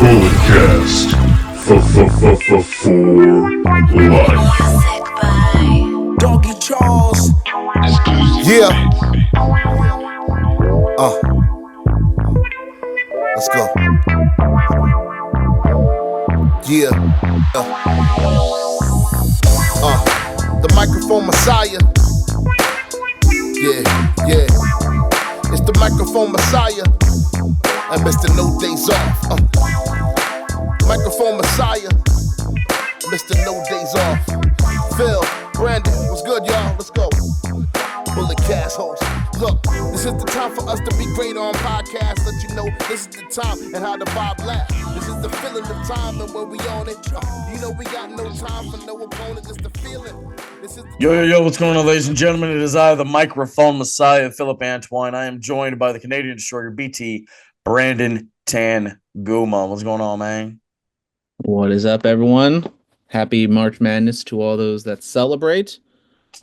Bulletcast for life. Doggy Charles. Yeah. Let's go. Yeah. The microphone messiah. Yeah. It's the microphone messiah. And Mr. No Days Off. Microphone messiah. Mr. No Days Off. Phil, Brandon, what's good, y'all? Let's go. Bulletcast host. Look, this is the time for us to be great on podcasts. Let you know this is the time and how the vibe lasts. This is the feeling of time and when we on it. You know we got no time for no opponent, just the feeling. Yo, what's going on, ladies and gentlemen? It is I, the microphone messiah, Phillip Antoine. I am joined by the Canadian destroyer, BT, Brandon Tanguma. What's going on, man? What is up, everyone? Happy March Madness to all those that celebrate.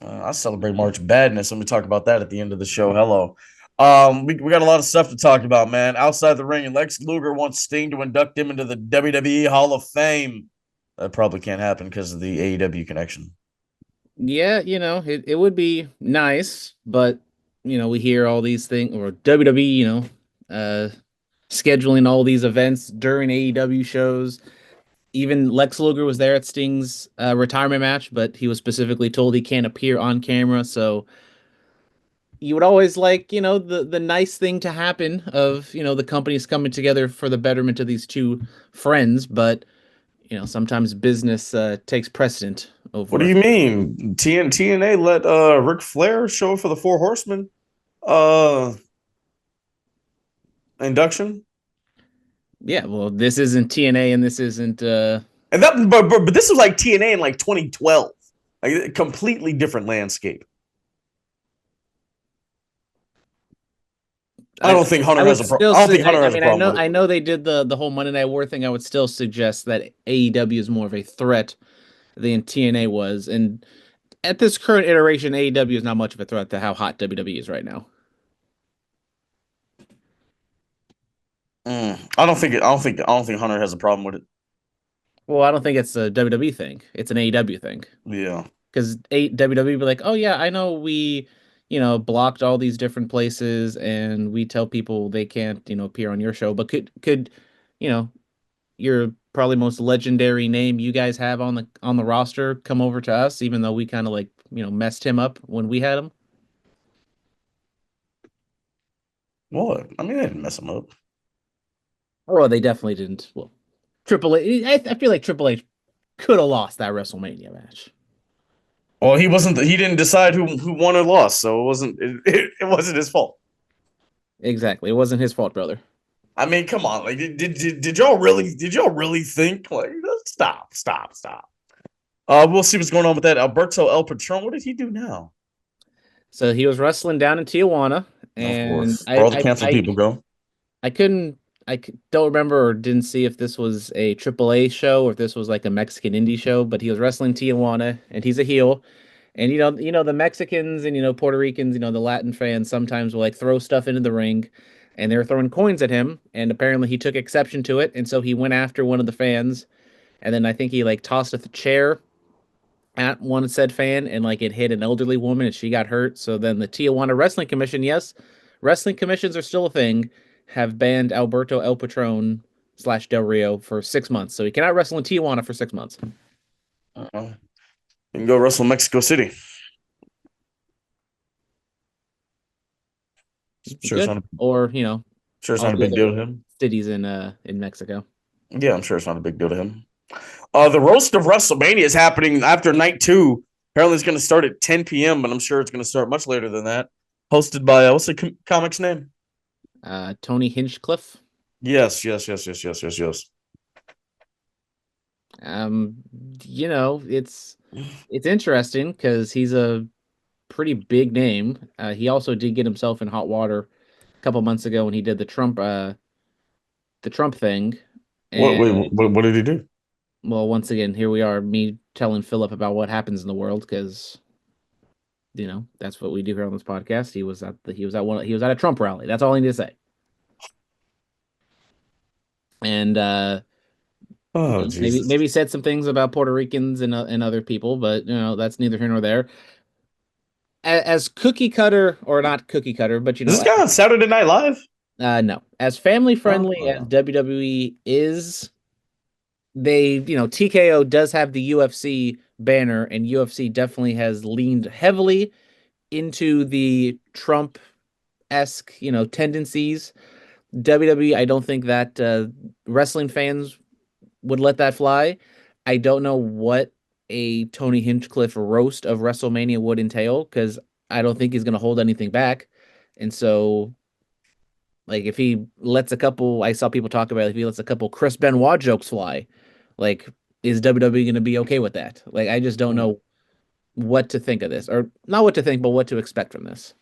I celebrate March Badness. Let me talk about that at the end of the show. Hello. We got a lot of stuff to talk about, man. Outside the ring, Lex Luger wants Sting to induct him into the WWE Hall of Fame. That probably can't happen because of the AEW connection. Yeah, it would be nice, but, we hear all these things, or WWE, scheduling all these events during AEW shows. Even Lex Luger was there at Sting's retirement match, but he was specifically told he can't appear on camera. So you would always like, the nice thing to happen of, the companies coming together for the betterment of these two friends. But, sometimes business takes precedent over. What do you mean? TNA let Ric Flair show for the Four Horsemen induction? Yeah, well, this isn't TNA, and this isn't. And that, but this was like TNA in like 2012, like a completely different landscape. I don't think Hunter has a problem. I don't think Hunter has a problem. I know they did the whole Monday Night War thing. I would still suggest that AEW is more of a threat than TNA was, and at this current iteration, AEW is not much of a threat to how hot WWE is right now. I don't think Hunter has a problem with it. Well, I don't think it's a WWE thing. It's an AEW thing. Yeah. Because WWE be like, oh yeah, I know we, blocked all these different places, and we tell people they can't, appear on your show. But could, your probably most legendary name you guys have on the roster come over to us, even though we kind of messed him up when we had him? What? I mean, they didn't mess him up. Well, they definitely didn't. Well, Triple H. I feel like Triple H could have lost that WrestleMania match. Well, he wasn't. He didn't decide who won or lost, so it wasn't. It wasn't his fault. Exactly, it wasn't his fault, brother. I mean, come on. Like, did y'all really think? Like, stop. We'll see what's going on with that. Alberto El Patron. What did he do now? So he was wrestling down in Tijuana, and of course, where all the canceled people go. I don't remember or didn't see if this was a AAA show or if this was like a Mexican indie show, but he was wrestling Tijuana, and he's a heel. And the Mexicans and Puerto Ricans, the Latin fans sometimes will throw stuff into the ring, and they were throwing coins at him, and apparently he took exception to it, and so he went after one of the fans, and then I think he tossed a chair at one said fan, and it hit an elderly woman, and she got hurt. So then the Tijuana Wrestling Commission, yes, wrestling commissions are still a thing, have banned Alberto El Patron / Del Rio for 6 months. So he cannot wrestle in Tijuana for 6 months. You can go wrestle in Mexico City. Sure, it's not or sure it's not a big deal to him. Cities in Mexico. Yeah, I'm sure it's not a big deal to him. The roast of WrestleMania is happening after night 2. Apparently, it's going to start at 10 p.m., but I'm sure it's going to start much later than that. Hosted by what's the comic's name? Tony Hinchcliffe. Yes. It's interesting because he's a pretty big name. He also did get himself in hot water a couple months ago when he did the Trump thing. And, what did he do? Well, once again, here we are, me telling Phillip about what happens in the world because that's what we do here on this podcast. He was at a Trump rally. That's all I need to say. And Oh, Maybe Jesus. maybe said some things about Puerto Ricans and other people, but that's neither here nor there. As cookie cutter or not cookie cutter, but Is this guy on Saturday Night Live? no, as family Oh, friendly as okay. WWE is, TKO does have the UFC banner, and UFC definitely has leaned heavily into the Trump-esque, tendencies. WWE, I don't think that wrestling fans would let that fly. I don't know what a Tony Hinchcliffe roast of WrestleMania would entail because I don't think he's going to hold anything back. And so, like, if he lets a couple, I saw people talk about it, if he lets a couple Chris Benoit jokes fly, like, is WWE going to be okay with that? Like, I just don't know what to think of this, or not what to think, but what to expect from this.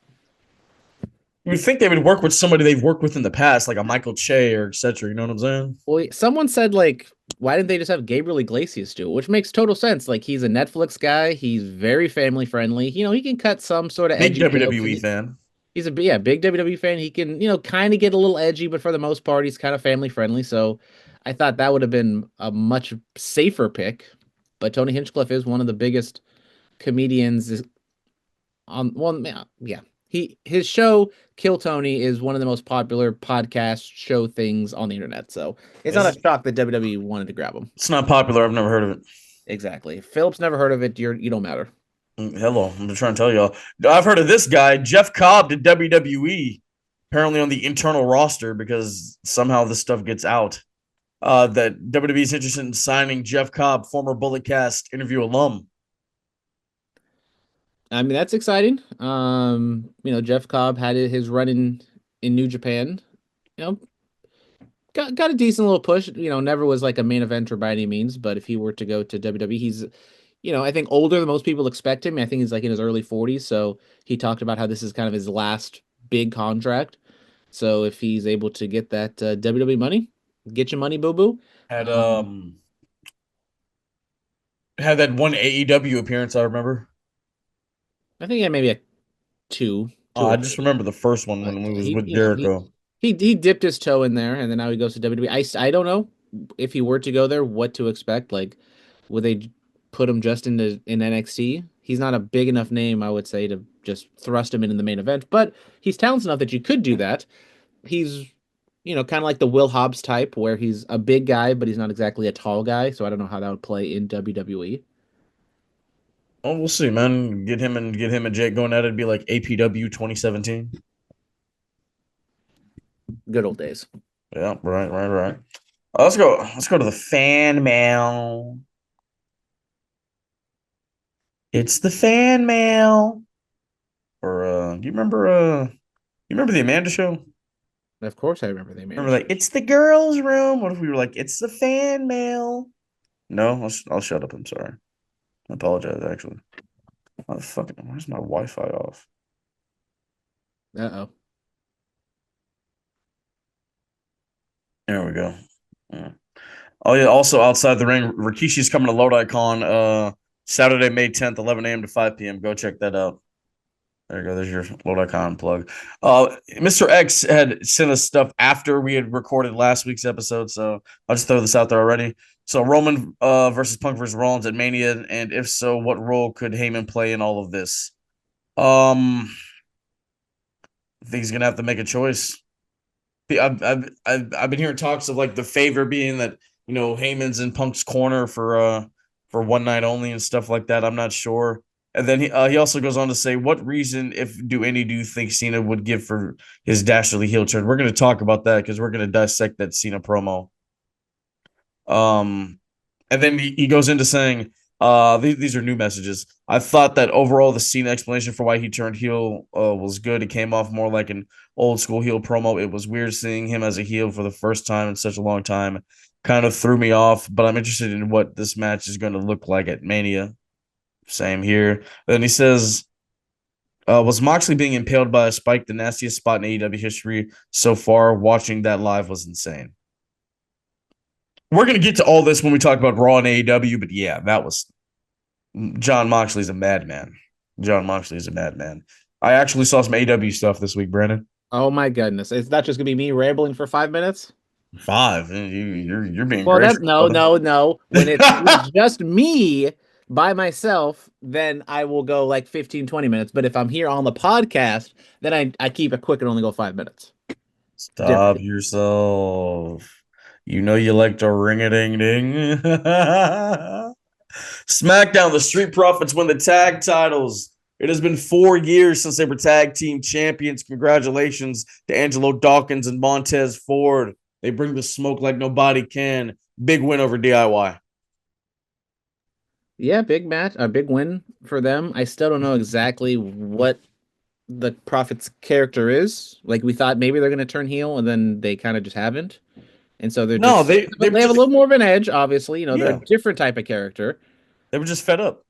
You would think they would work with somebody they've worked with in the past, like a Michael Che or etc. You know what I'm saying? Well, someone said, like, why didn't they just have Gabriel Iglesias do it? Which makes total sense. Like, he's a Netflix guy. He's very family friendly. He can cut some sort of Big edgy jokes. WWE fan. He's a big WWE fan. He can, kind of get a little edgy, but for the most part, he's kind of family friendly. So I thought that would have been a much safer pick. But Tony Hinchcliffe is one of the biggest comedians on one. Yeah. His show Kill Tony is one of the most popular podcast show things on the internet. So it's not a shock that WWE wanted to grab him. It's not popular. I've never heard of it. Exactly. Phillip's never heard of it. You don't matter. Hello, I'm trying to tell y'all. I've heard of this guy, Jeff Cobb, to WWE, apparently on the internal roster because somehow this stuff gets out. That WWE is interested in signing Jeff Cobb, former Bulletcast interview alum. I mean, that's exciting. Jeff Cobb had his run in New Japan. You know, got a decent little push. Never was like a main eventer by any means, but if he were to go to WWE, he's, I think older than most people expect him. I think he's like in his early 40s. So he talked about how this is kind of his last big contract. So if he's able to get that WWE money, get your money, boo boo. Had that one AEW appearance, I remember. I think he had maybe a two. I just remember the first one when we was with Jericho. He dipped his toe in there, and then now he goes to WWE. I don't know if he were to go there, what to expect. Like, would they put him just in NXT? He's not a big enough name, I would say, to just thrust him in the main event. But he's talented enough that you could do that. He's, kind of like the Will Hobbs type, where he's a big guy, but he's not exactly a tall guy. So I don't know how that would play in WWE. Oh, we'll see, man. Get him and Jake going at it. It'd be like APW 2017. Good old days. Yeah, right. Let's go to the fan mail. It's the fan mail. Or do you remember the Amanda show? Of course I remember the Amanda Remember, like, it's the girls' room. What if we were like, it's the fan mail? No, I'll shut up. I'm sorry. I apologize, actually. Oh, where's my Wi-Fi off? Uh-oh. There we go. Yeah. Oh, yeah. Also, outside the ring, Rikishi's coming to Lodi-Con Saturday, May 10th, 11 a.m. to 5 p.m. Go check that out. There you go. There's your Lodi-Con plug. Mr. X had sent us stuff after we had recorded last week's episode, so I'll just throw this out there already. So Roman versus Punk versus Rollins at Mania, and if so, what role could Heyman play in all of this? I think he's gonna have to make a choice. I've been hearing talks of like the favor being that Heyman's in Punk's corner for one night only and stuff like that. I'm not sure. And then he also goes on to say, what reason, if do you think Cena would give for his dastardly heel turn? We're going to talk about that because we're going to dissect that Cena promo. And then he goes into saying, these are new messages. I thought that overall the Cena explanation for why he turned heel was good. It came off more like an old school heel promo. It was weird seeing him as a heel for the first time in such a long time. Kind of threw me off, but I'm interested in what this match is going to look like at Mania. Same here. Then he says, was Moxley being impaled by a spike the nastiest spot in AEW history so far? Watching that live was insane. We're going to get to all this when we talk about Raw and AEW, but yeah, that was John Moxley's a madman. I actually saw some AEW stuff this week, Brandon. Oh my goodness. It's not just going to be me rambling for 5 minutes? 5. You're being Well, gracious, no, brother. no, no. When it's just me by myself, then I will go like 15, 20 minutes. But if I'm here on the podcast, then I keep it quick and only go 5 minutes. Stop Different. yourself. You know you like to ring a ding ding. SmackDown, the Street Profits win the tag titles. It has been 4 years since they were tag team champions. Congratulations to Angelo Dawkins and Montez Ford. They bring the smoke like nobody can. Big win over DIY. Yeah, big match, a big win for them. I still don't know exactly what the Prophet's character is. Like we thought maybe they're going to turn heel, and then they kind of just haven't. And so they're No, just they were they have a just little more of an edge, obviously. They're yeah, a different type of character, they were just fed up.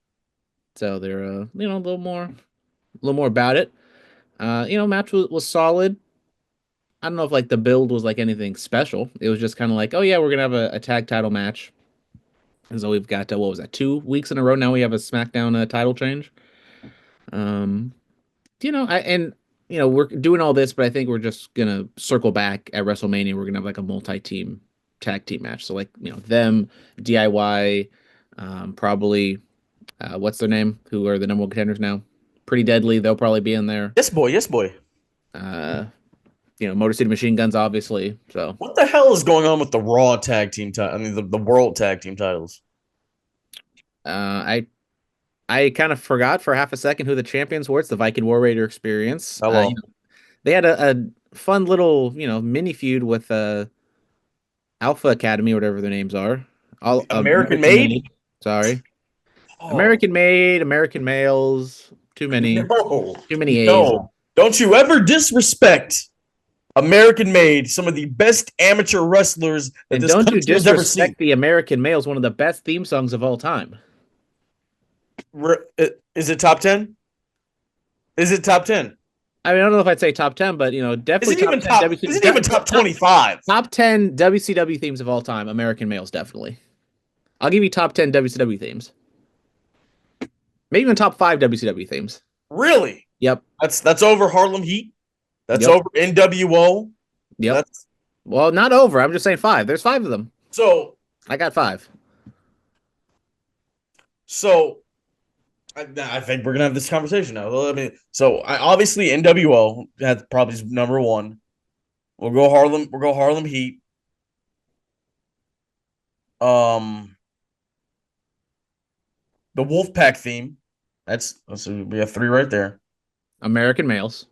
so they're a little more about it. Match was solid. I don't know if like the build was like anything special. It was just kind of like, oh yeah, we're gonna have a tag title match. And so we've got what was that, 2 weeks in a row now we have a SmackDown title change. Um, we're doing all this, but I think we're just gonna circle back at WrestleMania. We're gonna have like a multi-team tag team match. So like them, DIY, probably what's their name? Who are the number one contenders now? Pretty Deadly. They'll probably be in there. Yes, boy. Yes, boy. Uh, Motor City Machine Guns, obviously. So What the hell is going on with the Raw tag team title? I mean, the World tag team titles. I kind of forgot for half a second who the champions were. It's the Viking War Raider Experience. Hello. They had a fun little mini feud with Alpha Academy, whatever their names are. All American Made? Sorry, Oh, American males. Too many, no. too many A's. No. Don't you ever disrespect American Made, some of the best amateur wrestlers that And this don't you country has ever seen. disrespect the American males? One of the best theme songs of all time. Is it top 10? Is it top 10? I mean, I don't know if I'd say top 10, but definitely Is it even top? Is it even top 25? Top 10 WCW themes of all time. American males, definitely. I'll give you top 10 WCW themes. Maybe even top 5 WCW themes. Really? Yep. That's over Harlem Heat. That's Yep. over NWO. Yep. Well, not over. I'm just saying 5. There's 5 of them. So I got 5. So I think we're gonna have this conversation now. I mean, obviously NWO has probably number one. We'll go Harlem. We'll go Harlem Heat. The Wolfpack theme. We have 3 right there. American males.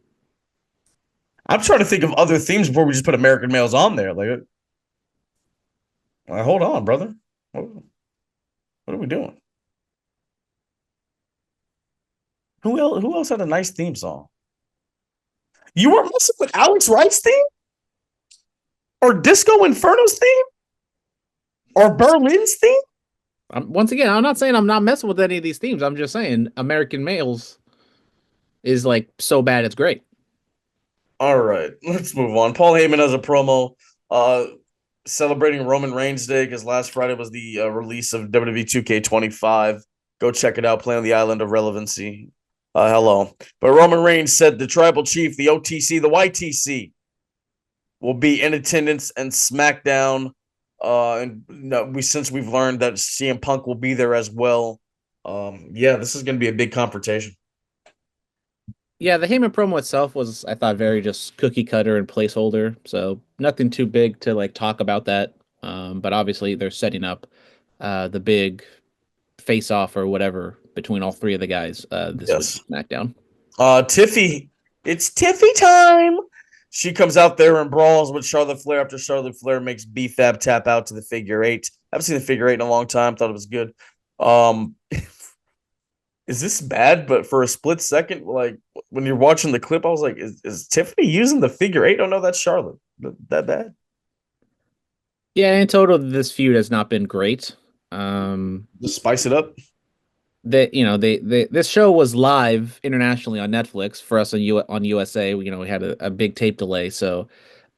I'm trying to think of other themes before we just put American males on there. Like, hold on, brother. What are we doing? Who else had a nice theme song? You were messing with Alex Wright's theme? Or Disco Inferno's theme? Or Berlin's theme? Once again, I'm not saying I'm not messing with any of these themes. I'm just saying American males is like so bad it's great. All right, let's move on. Paul Heyman has a promo celebrating Roman Reigns Day because last Friday was the release of WWE 2K25. Go check it out. Play on the island of relevancy. Hello. But Roman Reigns said the tribal chief, the OTC, the YTC will be in attendance and SmackDown. Since we've learned that CM Punk will be there as well. This is going to be a big confrontation. Yeah, the Heyman promo itself was, I thought, very just cookie cutter and placeholder. So nothing too big to like talk about that. But obviously they're setting up the big face off or whatever between all 3 of the guys this week SmackDown. Tiffy, it's Tiffy time. She comes out there and brawls with Charlotte Flair after Charlotte Flair makes B-Fab tap out to the figure 8. I haven't seen the figure 8 in a long time. Thought it was good. Is this bad? But for a split second, like when you're watching the clip, I was like, is Tiffany using the figure 8? Oh no, that's Charlotte. That bad? Yeah, in total, this feud has not been great. Just spice it up. This show was live internationally on Netflix for us on USA. We had a big tape delay, so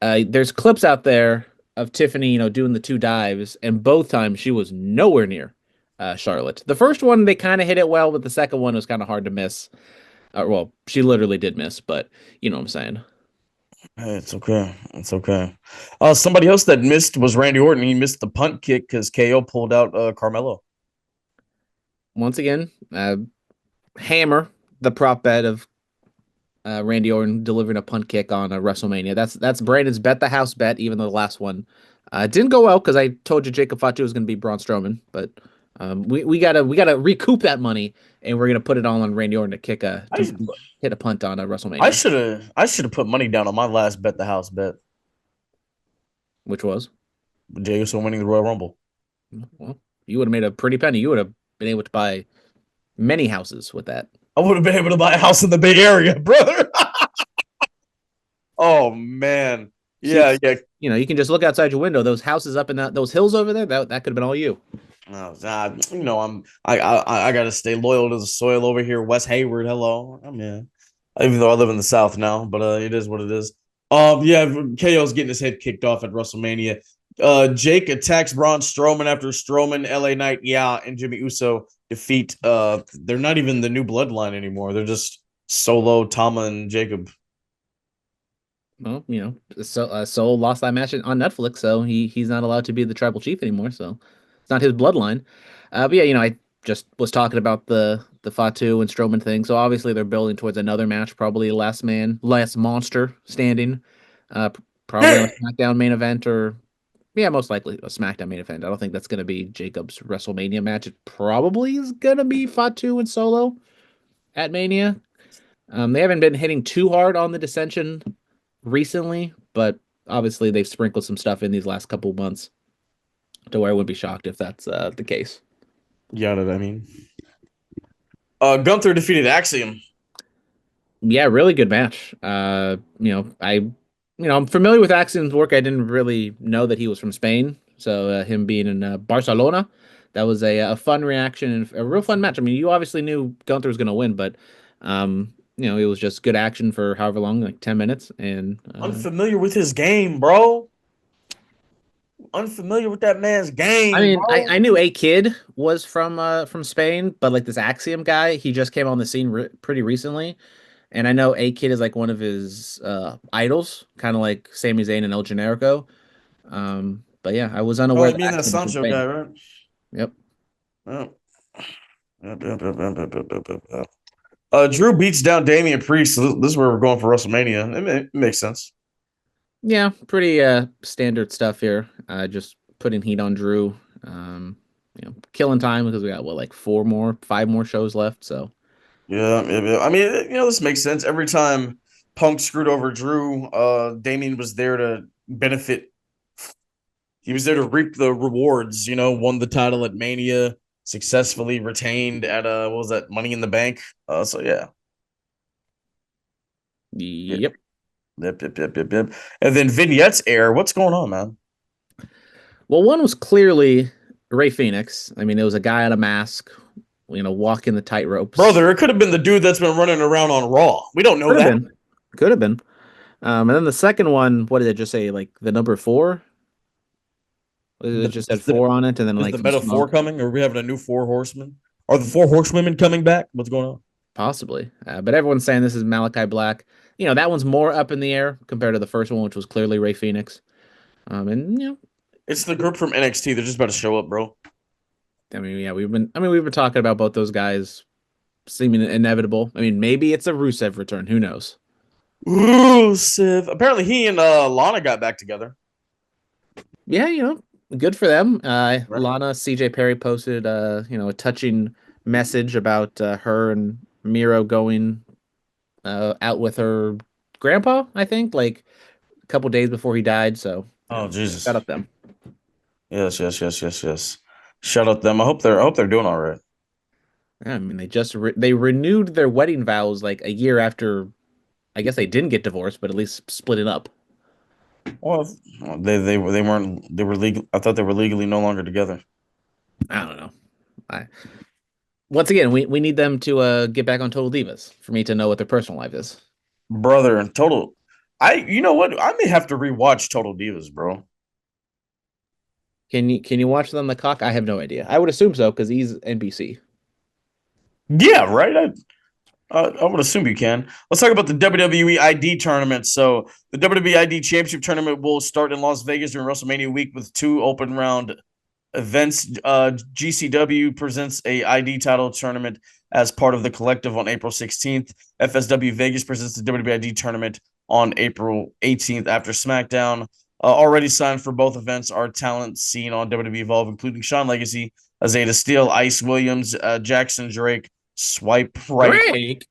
there's clips out there of Tiffany, doing the 2 dives, and both times she was nowhere near Charlotte. The first one they kind of hit it well, but the second one was kind of hard to miss. Well, she literally did miss, but you know what I'm saying. Hey, it's okay. It's okay. Somebody else that missed was Randy Orton. He missed the punt kick because KO pulled out Carmelo. Once again, hammer the prop bet of Randy Orton delivering a punt kick on a WrestleMania. That's Brandon's bet the house bet, even though the last one didn't go well because I told you Jacob Fatu was going to be Braun Strowman, but we gotta recoup that money and we're gonna put it all on Randy Orton to I hit a punt on a WrestleMania, I should have put money down on my last bet the house bet. which was Jey Uso winning the Royal Rumble. well, you would have made a pretty penny. You would have been able to buy many houses with that. I would have been able to buy a house in the Bay Area, brother. Oh man. Yeah, yeah. You can just look outside your window. Those houses up in those hills over there. That could have been all you. No, I gotta stay loyal to the soil over here. West Hayward, hello. I mean, even though I live in the South now, but it is what it is. Yeah, KO's getting his head kicked off at WrestleMania. Jake attacks Braun Strowman after Strowman, LA Knight, and Jimmy Uso defeat. They're not even the new bloodline anymore. They're just Solo, Tama, and Jacob. Well, Soul lost that match on Netflix, so he's not allowed to be the tribal chief anymore. So it's not his bloodline. But yeah, I just was talking about the Fatu and Strowman thing. So obviously they're building towards another match, probably last monster standing, probably on a SmackDown main event or yeah, most likely a SmackDown main event. I don't think that's going to be Jacob's WrestleMania match. It probably is going to be Fatu and Solo at Mania. They haven't been hitting too hard on the dissension recently, but obviously they've sprinkled some stuff in these last couple months to where I wouldn't be shocked if that's the case. Yeah, I mean. Gunther defeated Axiom. Yeah, really good match. I'm familiar with Axiom's work. I didn't really know that he was from Spain, so him being in Barcelona, that was a fun reaction and a real fun match. I mean, you obviously knew Gunther was going to win, but it was just good action for however long, like 10 minutes. And unfamiliar with his game, bro. Unfamiliar with that man's game. I mean, bro. I knew a kid was from Spain, but like this Axiom guy, he just came on the scene pretty recently, and I know a kid is like one of his idols, kind of like Sami Zayn and El Generico. But yeah, I was unaware. I mean that Sancho guy, right? Yep. Oh. Drew beats down Damian Priest. So this is where we're going for WrestleMania. It makes sense. Yeah, pretty standard stuff here. Just putting heat on Drew. Killing time because we got like 5 more shows left. So yeah. I mean, this makes sense. Every time Punk screwed over Drew, Damian was there to benefit. He was there to reap the rewards. Won the title at Mania, successfully retained at what was that, Money in the Bank? So yeah. Yep. Yep. And then vignettes air. What's going on, man? Well, one was clearly Ray Phoenix. I mean, it was a guy on a mask, walking the tightrope. Brother, it could have been the dude that's been running around on Raw. We don't know that. Could have been. And then the second one, what did it just say? Like the number 4? It just said 4 on it, and then is like the metaphor coming? Are we having a new 4 horsemen? Are the 4 horsewomen coming back? What's going on? Possibly, but everyone's saying this is Malachi Black. That one's more up in the air compared to the first one, which was clearly Ray Phoenix. It's the group from NXT. They're just about to show up, bro. I mean, yeah, we've been talking about both those guys seeming inevitable. I mean, maybe it's a Rusev return. Who knows? Rusev. Apparently, he and Lana got back together. Yeah, good for them. Right. Lana, CJ Perry posted, a touching message about her and Miro going out with her grandpa, I think, like a couple days before he died. So, Jesus, shout out them. Yes. Shout out them. I hope they're doing all right. Yeah, I mean, they renewed their wedding vows like a year after. I guess they didn't get divorced, but at least split it up. Well, they were legal. I thought they were legally no longer together. I don't know. Once again, we need them to get back on Total Divas for me to know what their personal life is. Brother, Total. You know what? I may have to rewatch Total Divas, bro. Can you watch them the cock? I have no idea. I would assume so because he's NBC. Yeah, right. I would assume you can. Let's talk about the WWE ID tournament. So the WWE ID Championship tournament will start in Las Vegas during WrestleMania week with 2 open round events. GCW presents a ID title tournament as part of the collective on April 16th. FSW Vegas presents the WWE ID tournament on April 18th after SmackDown. Already signed for both events are talent seen on WWE Evolve, including Shawn Legacy, Azeta Steel, Ice Williams, Jackson Drake, Swipe Right.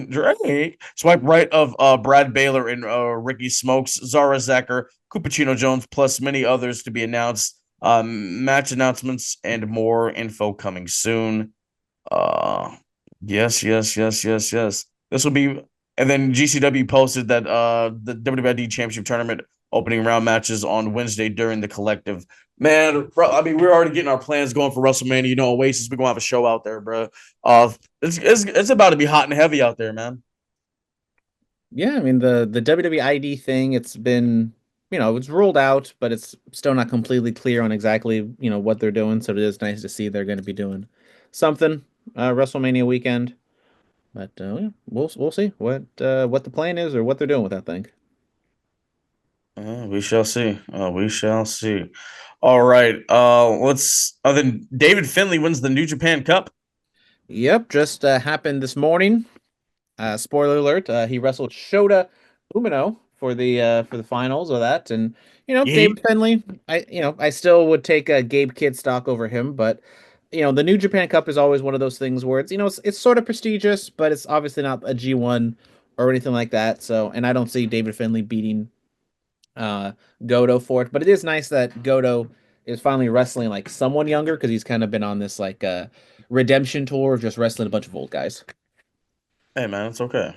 Drake. Swipe right of Brad Baylor and Ricky Smokes, Zara Zacher, Cupertino Jones, plus many others to be announced. Match announcements and more info coming soon. Yes. This will be, and then GCW posted that the WWE Championship tournament opening round matches on Wednesday during the collective. Man, bro, I mean, we're already getting our plans going for WrestleMania. You know, Oasis, we're gonna have a show out there, bro. It's about to be hot and heavy out there, man. Yeah, I mean the WWE ID thing, it's been, it's ruled out, but it's still not completely clear on exactly, what they're doing. So it is nice to see they're going to be doing something WrestleMania weekend. But yeah, we'll see what the plan is or what they're doing with that thing. We shall see. We shall see. All right. Let's. Then David Finlay wins the New Japan Cup. Yep, just happened this morning. Spoiler alert: he wrestled Shota Umino for the finals of that, and David Finlay. I still would take Gabe Kidstock over him, but the New Japan Cup is always one of those things where it's sort of prestigious, but it's obviously not a G1 or anything like that. So, and I don't see David Finlay beating Goto for it, but it is nice that Goto is finally wrestling like someone younger because he's kind of been on this like redemption tour of just wrestling a bunch of old guys. Hey man, it's okay.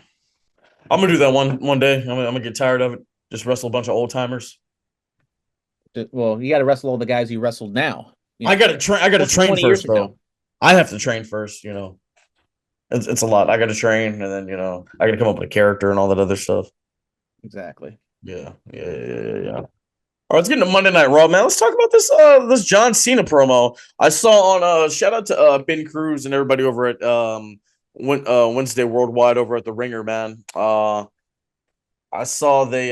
I'm gonna do that one day. I'm gonna get tired of it. Just wrestle a bunch of old timers. Well, you got to wrestle all the guys you wrestled now. I gotta train. I gotta train first, though. I have to train first. It's a lot. I gotta train, and then I gotta come up with a character and all that other stuff. Exactly. Yeah. All right, let's get into Monday Night Raw, man. Let's talk about this John Cena promo. I saw on shout out to Ben Cruz and everybody over at Wednesday Worldwide over at the Ringer, man. I saw they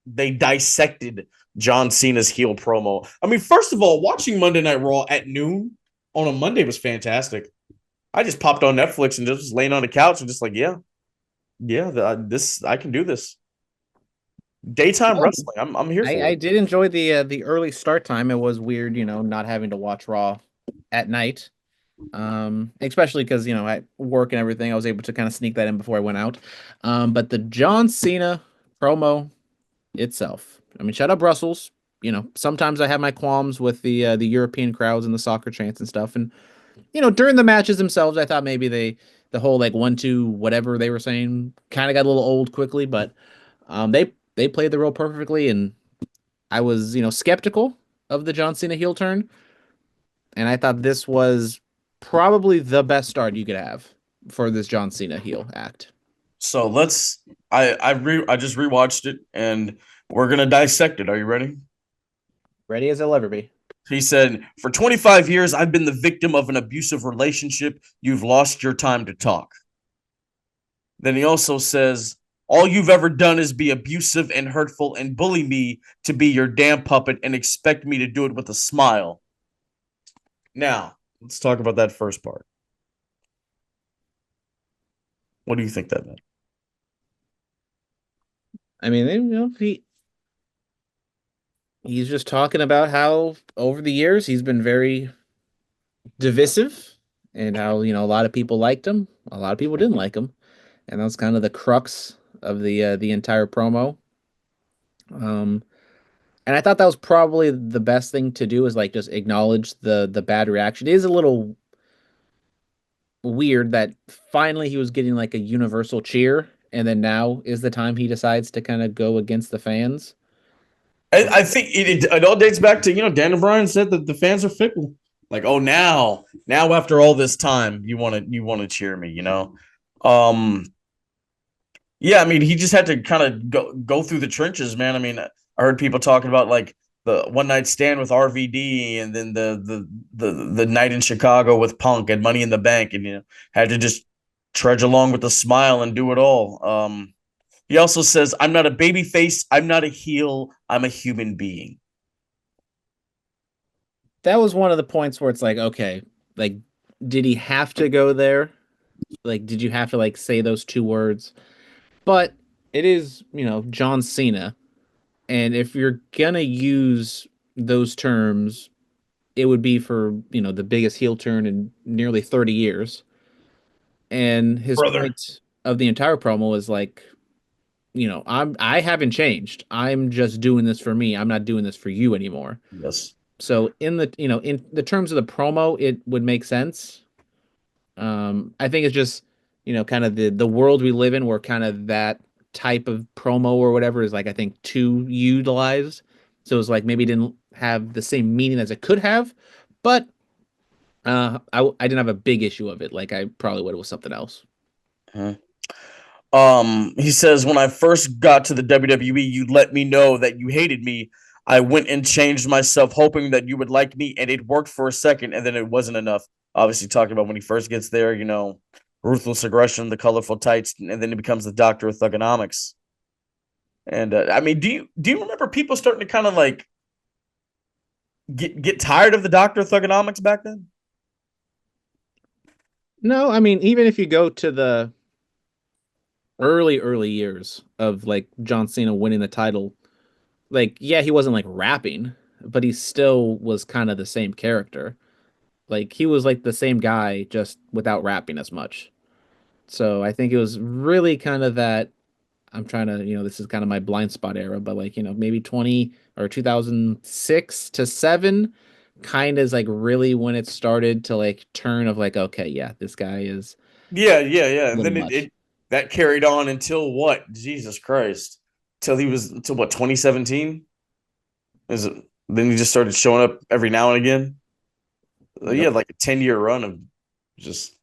dissected John Cena's heel promo. I mean, first of all, watching Monday Night Raw at noon on a Monday was fantastic. I just popped on Netflix and just was laying on the couch and just like, I can do this. Daytime wrestling. I'm here for it. I did enjoy the early start time. It was weird, not having to watch Raw at night. Especially because at work and everything, I was able to kind of sneak that in before I went out. But the John Cena promo itself, I mean, shut up, Brussels. Sometimes I have my qualms with the European crowds and the soccer chants and stuff. And during the matches themselves, I thought maybe the whole like 1-2 whatever they were saying kind of got a little old quickly, but they played the role perfectly, and I was skeptical of the John Cena heel turn, and I thought this was probably the best start you could have for this John Cena heel act. So I just rewatched it, and we're gonna dissect it. Are you ready? Ready as I'll ever be. He said, "For 25 years, I've been the victim of an abusive relationship. You've lost your time to talk." Then he also says, "All you've ever done is be abusive and hurtful and bully me to be your damn puppet and expect me to do it with a smile." Now, let's talk about that first part. What do you think that meant? I mean, he's just talking about how over the years he's been very divisive and how, a lot of people liked him, a lot of people didn't like him. And that's kind of the crux of the entire promo. And I thought that was probably the best thing to do is like just acknowledge the bad reaction. It is a little weird that finally he was getting like a universal cheer, and then now is the time he decides to kind of go against the fans. I think it all dates back to Daniel Bryan said that the fans are fickle. Like, oh, now after all this time, you want to cheer me, Yeah, I mean, he just had to kind of go through the trenches, man. I mean, I heard people talking about like the one night stand with RVD, and then the night in Chicago with Punk and Money in the Bank, and had to just trudge along with a smile and do it all. He also says, I'm not a baby face. I'm not a heel. I'm a human being. That was one of the points where it's like, okay, like, did he have to go there? Like, did you have to like say those two words? But it is, John Cena. And if you're gonna use those terms, it would be for, the biggest heel turn in nearly 30 years. And his Brother. point of the entire promo is like, I haven't changed. I'm just doing this for me. I'm not doing this for you anymore. Yes. So in the terms of the promo, it would make sense. I think it's just, kind of the world we live in where kind of that type of promo or whatever is like, I think too utilized. So it's like maybe it didn't have the same meaning as it could have, but I didn't have a big issue of it. Like I probably would have with something else. He says, when I first got to the WWE, you let me know that you hated me. I went and changed myself, hoping that you would like me, and it worked for a second, and then it wasn't enough. Obviously, talking about when he first gets there, ruthless aggression, the colorful tights, and then he becomes the doctor of thugonomics. And I mean, do you remember people starting to kind of like get tired of the doctor of thugonomics back then? No, I mean, even if you go to the early years of like John Cena winning the title, like yeah, he wasn't like rapping, but he still was kind of the same character. Like he was like the same guy just without rapping as much. So I think it was really kind of that. I'm trying to, this is kind of my blind spot era, but like, maybe 20 or 2006 to 7 kind of is like really when it started to like turn of like, okay, yeah, this guy is Yeah. a And little then much. it that carried on until what? Jesus Christ. Until what, 2017? Is it then he just started showing up every now and again? He Yep. had like a 10-year run of just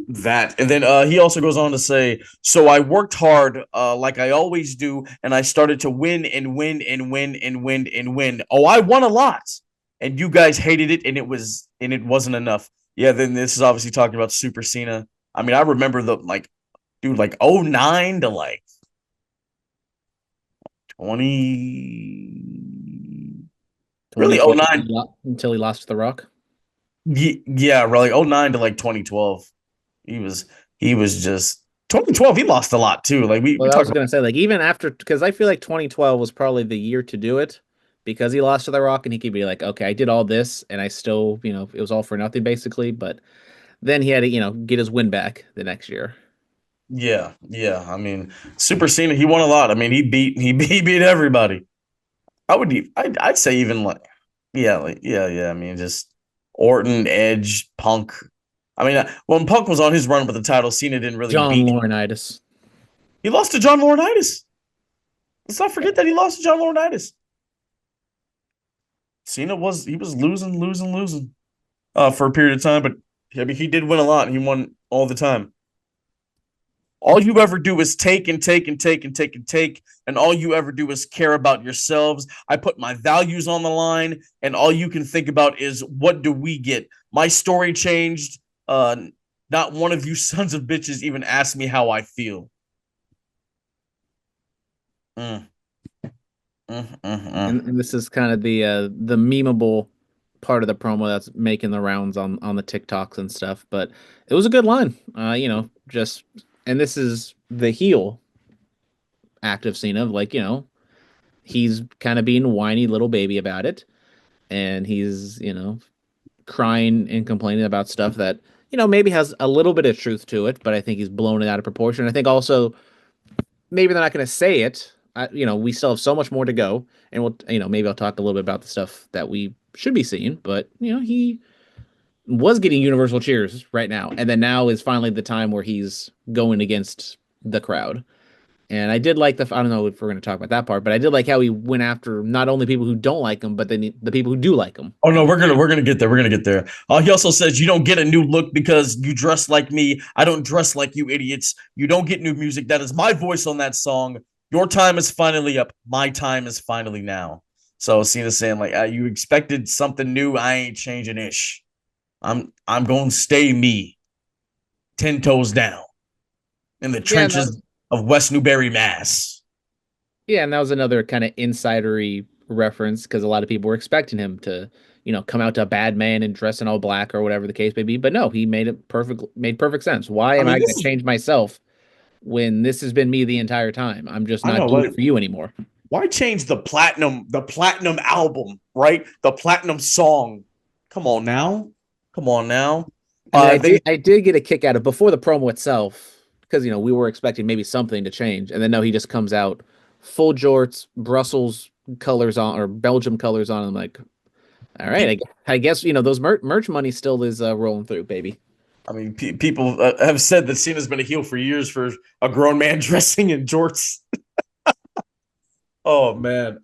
that. And then he also goes on to say, so I worked hard like I always do, and I started to win and win and win and win and win. Oh, I won a lot. And you guys hated it, and it wasn't enough. Yeah, then this is obviously talking about Super Cena. I mean, I remember the like, dude, like 09 to like 20, really 2012 09. until he lost to The Rock. Yeah, like 09 to like 2012. He was just 2012. He lost a lot too. Like we Well, I talked was about. gonna say like even after because I feel like 2012 was probably the year to do it because he lost to The Rock and he could be like, okay, I did all this and I still, it was all for nothing basically. But then he had to, get his win back the next year. Yeah. I mean, Super Cena, he won a lot. I mean, he beat everybody. I'd say even like, yeah. I mean, just Orton, Edge, Punk. I mean, when Punk was on his run with the title, Cena didn't really John beat him. Laurinaitis. He lost to John Laurinaitis. Let's not forget that he lost to John Laurinaitis. Cena was losing for a period of time, but I mean, he did win a lot. He won all the time. All you ever do is take and take and take and take and take, and all you ever do is care about yourselves. I put my values on the line, and all you can think about is what do we get? My story changed. Not one of you sons of bitches even asked me how I feel. And this is kind of the memeable part of the promo that's making the rounds on the TikToks and stuff. But it was a good line. Just and this is the heel active scene of like, he's kind of being whiny little baby about it. And he's, crying and complaining about stuff that, maybe has a little bit of truth to it, but I think he's blown it out of proportion. I think also maybe they're not going to say it. We still have so much more to go, and we'll, maybe I'll talk a little bit about the stuff that we should be seeing. But he was getting universal cheers right now, and then now is finally the time where he's going against the crowd. And I did like I don't know if we're going to talk about that part, but I did like how he went after not only people who don't like him, but then the people who do like him. Oh no, we're gonna get there. We're gonna get there. He also says you don't get a new look because you dress like me. I don't dress like you idiots. You don't get new music. That is my voice on that song. Your time is finally up. My time is finally now. So Cena's saying like, you expected something new. I ain't changing ish. I'm going to stay me. 10 toes down in the Yeah, and that trenches was of West Newbury, Mass. yeah, and that was another kind of insidery reference because a lot of people were expecting him to, come out to a bad man and dress in all black or whatever the case may be. But no, he made perfect sense. Why I am mean, I going this to is, change myself when this has been me the entire time? I'm just I not know, doing like, it for you anymore. why change the platinum album, right? The platinum song. Come on now. Come on now. I mean, I Then did I did get a kick out of before the promo itself because we were expecting maybe something to change, and then no, he just comes out full jorts, Brussels colors on or Belgium colors on. I'm like, all right, he, I guess those merch money still is rolling through, baby. I mean, people have said that Cena's been a heel for years for a grown man dressing in jorts. Oh man.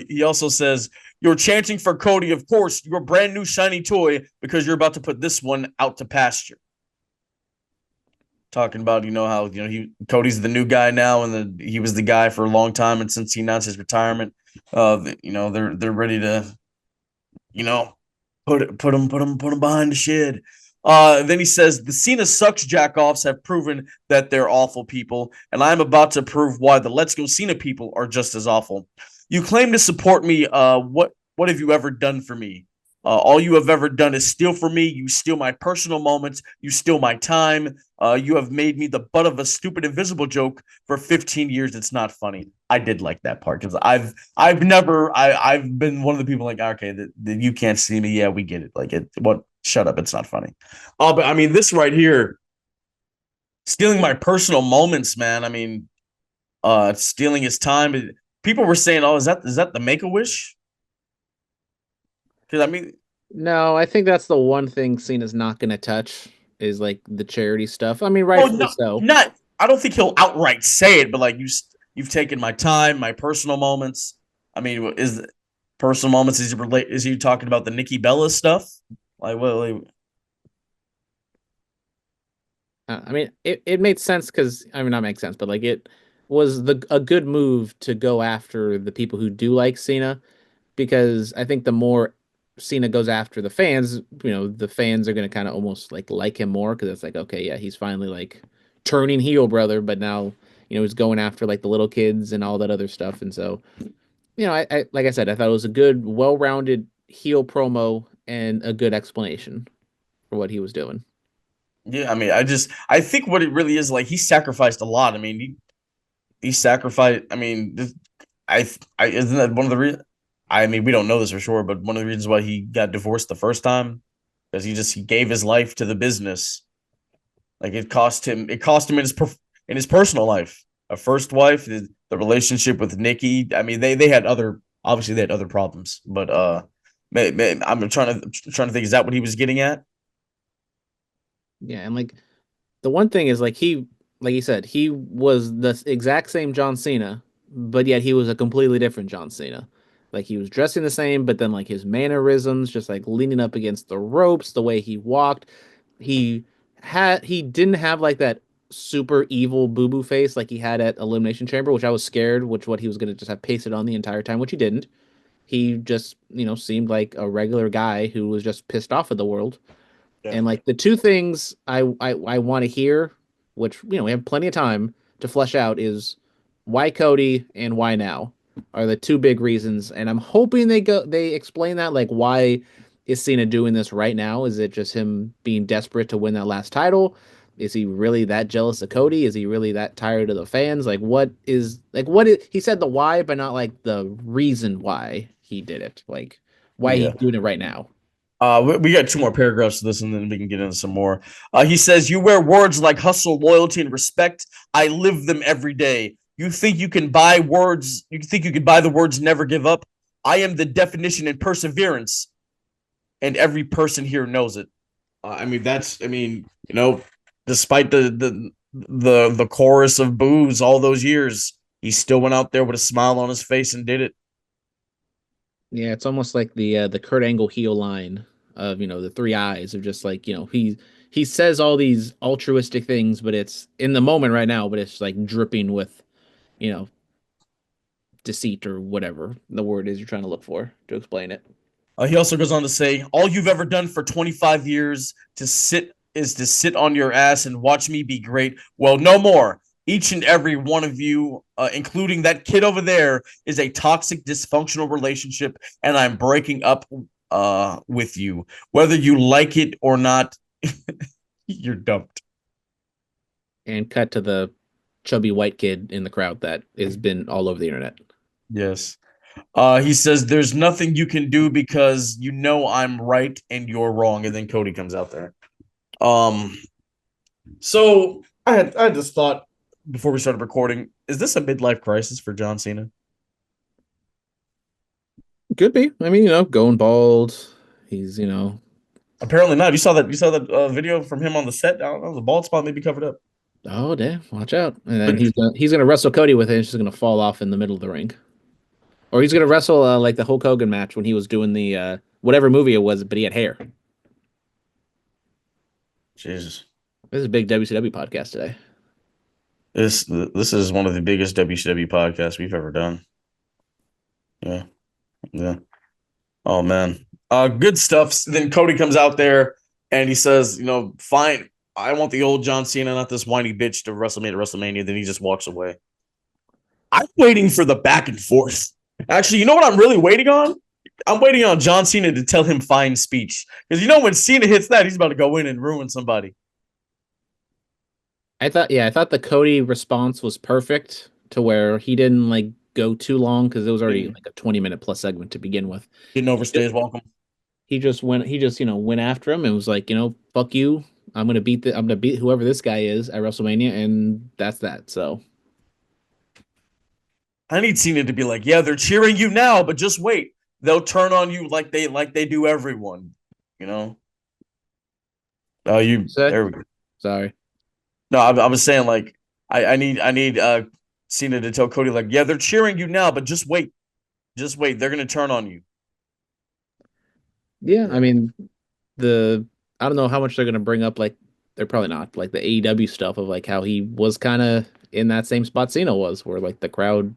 He also says you're chanting for Cody, of course, your brand new shiny toy because you're about to put this one out to pasture. Talking about how he Cody's the new guy now, and he was the guy for a long time, and since he announced his retirement, they're ready to you know put him behind the shed. Then he says the Cena sucks jackoffs have proven that they're awful people, and I'm about to prove why the Let's Go Cena people are just as awful. You claim to support me. What have you ever done for me? All you have ever done is steal from me. You steal my personal moments. You steal my time. You have made me the butt of a stupid invisible joke for 15 years. It's not funny. I did like that part because I've been one of the people like, okay, that you can't see me. Yeah, we get it. Like it. What? Shut up. It's not funny. Oh, but I mean, this right here, stealing my personal moments, man. I mean, stealing his time. People were saying, "Oh, is that the Make a Wish?" Because I mean, No, I think that's the one thing Cena's not going to touch is like the charity stuff. I mean, well, rightfully no, so. not. I don't think he'll outright say it, but like you've taken my time, my personal moments. I mean, is personal moments? Is he talking about the Nikki Bella stuff? Like, well, I mean, it made sense because I mean, not make sense, but like it was a good move to go after the people who do like Cena because I think the more Cena goes after the fans, the fans are going to kind of almost like him more because it's like, okay, yeah, he's finally like turning heel, brother, but now he's going after like the little kids and all that other stuff, and so I like I said, I thought it was a good, well-rounded heel promo and a good explanation for what he was doing. yeah. I mean, I think what it really is like he sacrificed a lot. I mean, he sacrificed. I mean, isn't that one of the reasons? I mean, we don't know this for sure, but one of the reasons why he got divorced the first time because he gave his life to the business. Like it cost him in his personal life. A first wife, the relationship with Nikki. I mean, they had other problems, but I'm trying to think. Is that what he was getting at? Yeah, and like the one thing is like he said, he was the exact same John Cena, but yet he was a completely different John Cena. Like he was dressing the same, but then like his mannerisms, just like leaning up against the ropes, the way he walked, he he didn't have like that super evil boo boo face like he had at Elimination Chamber, which I was scared, which what he was gonna just have pasted on the entire time, which he didn't. He just, seemed like a regular guy who was just pissed off at the world. Yeah. And like the two things I want to hear, which we have plenty of time to flesh out, is why Cody and why now are the two big reasons. And I'm hoping they explain that, like why is Cena doing this right now? Is it just him being desperate to win that last title? Is he really that jealous of Cody? Is he really that tired of the fans? What is he said the why, but not like the reason why he did it. Like why he's Yeah. doing it right now. We got two more paragraphs to this, and then we can get into some more. He says, "You wear words like hustle, loyalty, and respect. I live them every day. You think you can buy words? You think you can buy the words never give up? I am the definition in perseverance, and every person here knows it." I mean, despite the chorus of boos all those years, he still went out there with a smile on his face and did it. Yeah, it's almost like the Kurt Angle heel line of the three eyes of just like he says all these altruistic things, but it's in the moment right now, but it's like dripping with you know deceit or whatever the word is you're trying to look for to explain it. He also goes on to say, "All you've ever done for 25 years to sit is to sit on your ass and watch me be great. Well, no more. Each and every one of you, including that kid over there, is a toxic, dysfunctional relationship, and I'm breaking up with you. Whether you like it or not, you're dumped. And cut to the chubby white kid in the crowd that has been all over the internet. Yes. He says, there's nothing you can do because you know I'm right and you're wrong. And then Cody comes out there. So I had this thought before we started recording. Is this a midlife crisis for John Cena? Could be. I mean, going bald. He's, Apparently not. You saw that video from him on the set. I don't know, the bald spot may be covered up. oh damn, watch out. And then he's gonna wrestle Cody with it, and it's just gonna fall off in the middle of the ring. Or he's gonna wrestle like the Hulk Hogan match when he was doing the whatever movie it was, but he had hair. Jesus. This is a big WCW podcast today. This is one of the biggest WCW podcasts we've ever done. Yeah. Yeah. Oh man. Good stuff. Then Cody comes out there and he says, fine, I want the old John Cena, not this whiny bitch, to WrestleMania. Then he just walks away. I'm waiting for the back and forth. Actually, you know what I'm really waiting on? I'm waiting on John Cena to tell him fine speech. Because when Cena hits that, he's about to go in and ruin somebody. I thought the Cody response was perfect to where he didn't go too long because it was already like a 20-minute plus segment to begin with. Didn't overstay his welcome. He just went after him and was like, fuck you. I'm gonna beat whoever this guy is at WrestleMania, and that's that. So I need Cena to be like, yeah, they're cheering you now, but just wait. They'll turn on you like they do everyone. Oh, there we go. Sorry. No, I was saying I need Cena to tell Cody yeah, they're cheering you now, but just wait. Just wait. They're gonna turn on you. Yeah, I mean I don't know how much they're gonna bring up, they're probably not, the AEW stuff of how he was kind of in that same spot Cena was, where the crowd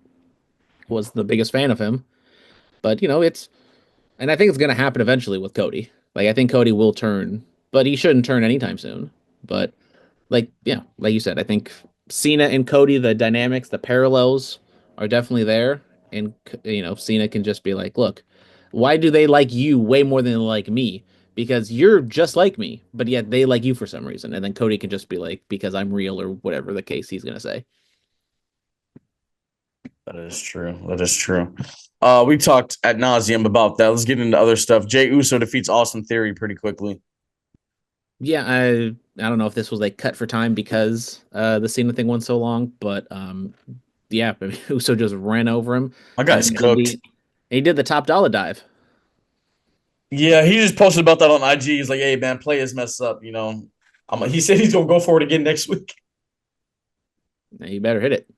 was the biggest fan of him. But and I think it's gonna happen eventually with Cody. I think Cody will turn, but he shouldn't turn anytime soon. But like you said, I think Cena and Cody, the dynamics, the parallels are definitely there. And Cena can just be like, look, why do they like you way more than they like me? Because you're just like me, but yet they like you for some reason. And then Cody can just be like, because I'm real, or whatever the case he's gonna say. That is true. That is true. We talked ad nauseum about that. Let's get into other stuff. Jey Uso defeats Austin Theory pretty quickly. Yeah, I don't know if this was cut for time because the Cena thing went so long, but yeah, I mean, Uso just ran over him. My guy's cooked. He did the top dollar dive. Yeah, he just posted about that on IG. He's like, "Hey man, play his mess up." He said he's gonna go for it again next week. Now you better hit it.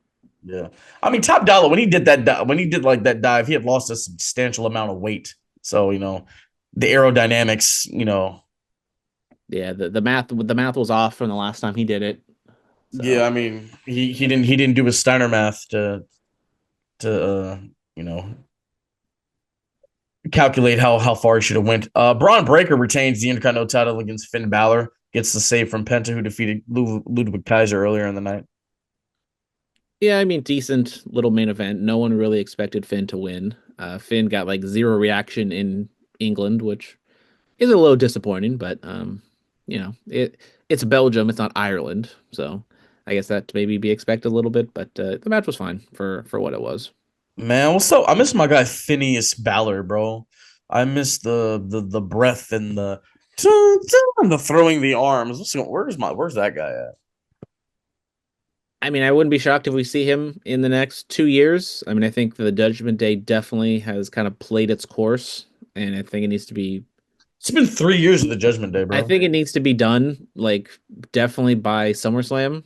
Yeah, I mean, Top Dollar when he did that that dive, he had lost a substantial amount of weight. So the aerodynamics, Yeah, the math was off from the last time he did it. So. Yeah, I mean, he didn't do his Steiner math to calculate how far he should have went. Braun Breaker retains the Intercontinental title against Finn Balor. Gets the save from Penta, who defeated Ludwig Kaiser earlier in the night. Yeah, I mean, decent little main event. No one really expected Finn to win. Finn got zero reaction in England, which is a little disappointing, but it's Belgium, it's not Ireland, so I guess that maybe be expected a little bit, but the match was fine for what it was. Man, what's up? I miss my guy Phineas Balor, bro. I miss the breath and the throwing the arms. Where's that guy at? I mean, I wouldn't be shocked if we see him in the next 2 years. I mean, I think the Judgment Day definitely has kind of played its course, and I think it needs to be. It's been 3 years of the Judgment Day, bro. I think it needs to be done, definitely by SummerSlam,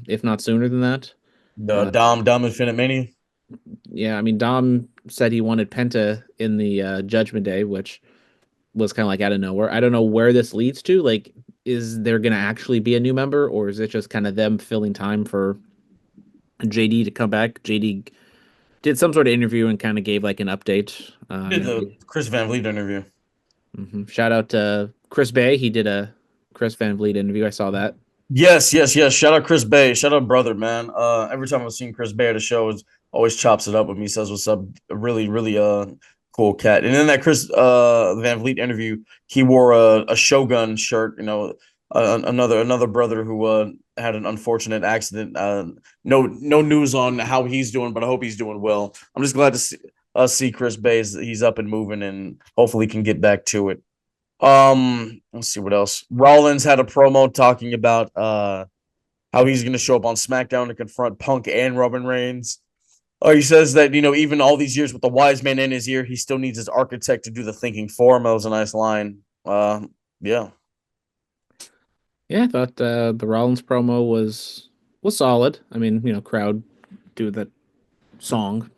if not sooner than that. Dom Infinite Mania. Yeah, I mean, Dom said he wanted Penta in the Judgment Day, which was kind of out of nowhere. I don't know where this leads to. Is there going to actually be a new member, or is it just kind of them filling time for JD to come back? JD did some sort of interview and kind of gave an update. Did the Chris Van Vliet interview. Mm-hmm. Shout out to Chris Bay. He did a Chris Van Vliet interview. I saw that. Yes. Shout out Chris Bay. Shout out brother, man. Every time I've seen Chris Bay at a show, is always chops it up with me, says what's up. Really cool cat. And in that Chris Van Vliet interview, he wore a Shogun shirt, another brother who had an unfortunate accident. No news on how he's doing, but I hope he's doing well. I'm just glad to see Chris Bay. He's up and moving, and hopefully can get back to it. Let's see what else. Rollins had a promo talking about how he's going to show up on SmackDown to confront Punk and Roman Reigns. He says that, even all these years with the wise man in his ear, he still needs his architect to do the thinking for him. That was a nice line. Yeah. Yeah, I thought the Rollins promo was solid. I mean, crowd do that song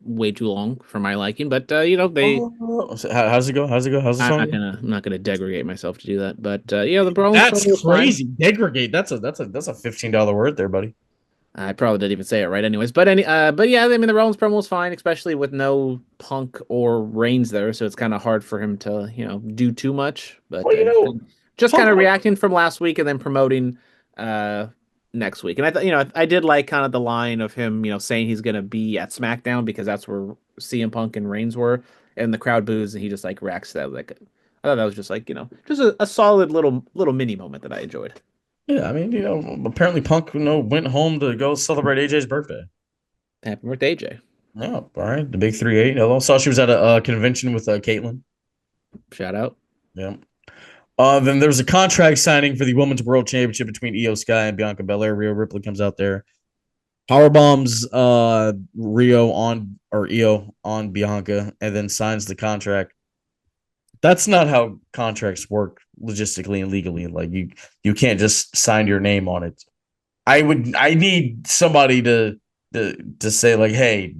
way too long for my liking, but they. How's it go? How's the song? I'm not gonna degrade myself to do that, but the Rollins That's promo was crazy. fine. Degradate. That's a $15 word there, buddy. I probably didn't even say it right, anyways. But yeah, I mean the Rollins promo was fine, especially with no Punk or Reigns there, so it's kind of hard for him to do too much. But just kind of reacting from last week and then promoting next week. And I thought, I did like kind of the line of him, saying he's gonna be at SmackDown because that's where CM Punk and Reigns were, and the crowd boos, and he just like reacts to that. Like, I thought that was just like just a solid little mini moment that I enjoyed. Yeah, I mean, apparently Punk, went home to go celebrate AJ's birthday. Happy birthday, AJ. Yeah, all right. The big 3-8. Hello. Saw she was at a convention with Caitlyn. Shout out. Yeah. Then there was a contract signing for the Women's World Championship between Io Sky and Bianca Belair. Rhea Ripley comes out there, powerbombs Io on Bianca, and then signs the contract. That's not how contracts work logistically and legally. Like you can't just sign your name on it. I need somebody to say like, hey,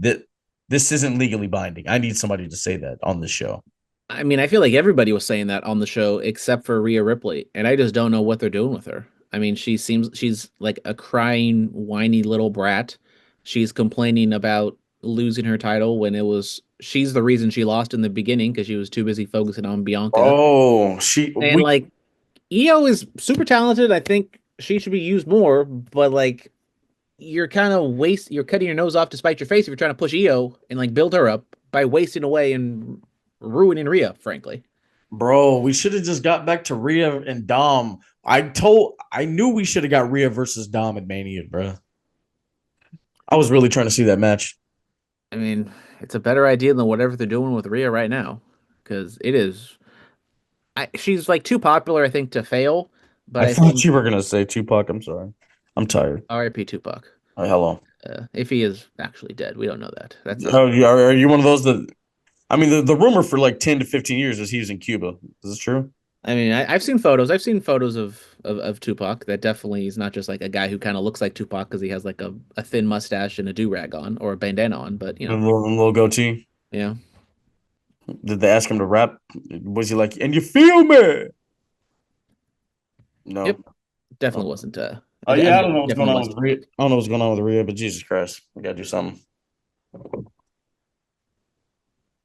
this isn't legally binding. I need somebody to say that on the show. I mean, I feel like everybody was saying that on the show except for Rhea Ripley, and I just don't know what they're doing with her. I mean, she's like a crying, whiny little brat. She's complaining about losing her title when she's the reason she lost in the beginning because she was too busy focusing on Bianca. Oh, like Io is super talented. I think she should be used more, but like you're kind of you're cutting your nose off to spite your face if you're trying to push Io and like build her up by wasting away and ruining Rhea, frankly. Bro, we should have just got back to Rhea and Dom. I knew we should have got Rhea versus Dom at Mania, bro. I was really trying to see that match. I mean, it's a better idea than whatever they're doing with Rhea right now, because it is. She's like too popular, I think, to fail. But I thought you were gonna say Tupac. I'm sorry. I'm tired. R.I.P. Tupac. Hello. If he is actually dead, we don't know that. That's are you one of those that? I mean, the rumor for like 10 to 15 years is he was in Cuba. Is this true? I mean, I've seen photos. I've seen photos of Tupac. That definitely is not just like a guy who kind of looks like Tupac because he has like a thin mustache and a do-rag on or a bandana on, but a little goatee. Yeah. Did they ask him to rap? Was he like, and you feel me? No. Yep. Definitely wasn't. Yeah, I don't know what's going on with Rhea. I don't know what's going on with Rhea, but Jesus Christ, we gotta do something.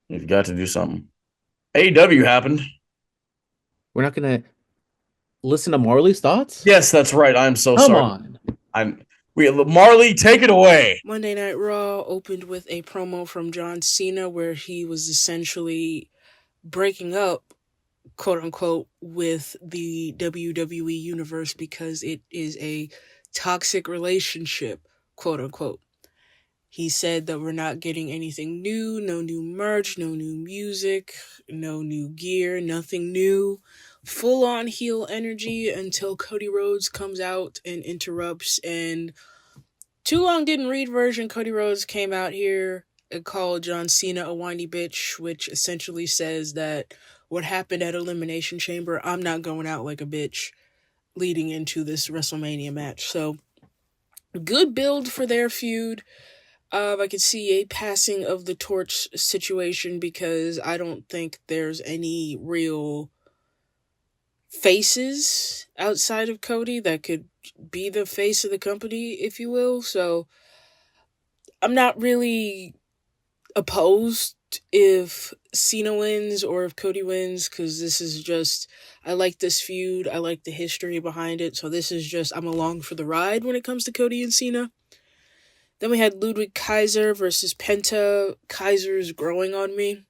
You've got to do something. AEW happened. We're not gonna listen to Marlee's thoughts? Yes, that's right. I'm so Come sorry. on. Marlee, take it away. Monday Night Raw opened with a promo from John Cena where he was essentially breaking up, quote unquote, with the WWE universe because it is a toxic relationship, quote unquote. He said that we're not getting anything new, no new merch, no new music, no new gear, nothing new. Full on heel energy until Cody Rhodes comes out and interrupts. And Too Long Didn't Read version, Cody Rhodes came out here and called John Cena a whiny bitch, which essentially says that what happened at Elimination Chamber, I'm not going out like a bitch leading into this WrestleMania match. So, good build for their feud. I could see a passing of the torch situation because I don't think there's any real faces outside of Cody that could be the face of the company, if you will. So I'm not really opposed if Cena wins or if Cody wins, because this is just, I like this feud. I like the history behind it. So this is just, I'm along for the ride when it comes to Cody and Cena. Then we had Ludwig Kaiser versus Penta. Kaiser's growing on me.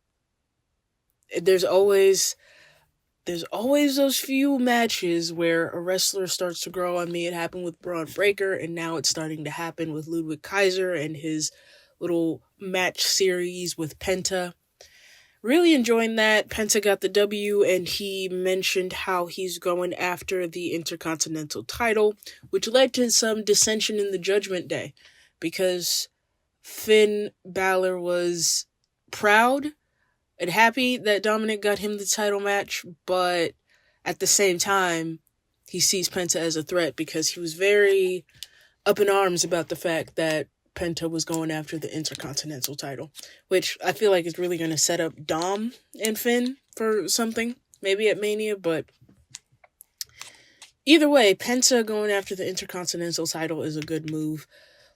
There's always those few matches where a wrestler starts to grow on me. It happened with Braun Breaker, and now it's starting to happen with Ludwig Kaiser and his little match series with Penta. Really enjoying that. Penta got the W, and he mentioned how he's going after the Intercontinental title, which led to some dissension in the Judgment Day, because Finn Balor was proud and happy that Dominic got him the title match, but at the same time, he sees Penta as a threat because he was very up in arms about the fact that Penta was going after the Intercontinental title, which I feel like is really going to set up Dom and Finn for something, maybe at Mania, but either way, Penta going after the Intercontinental title is a good move.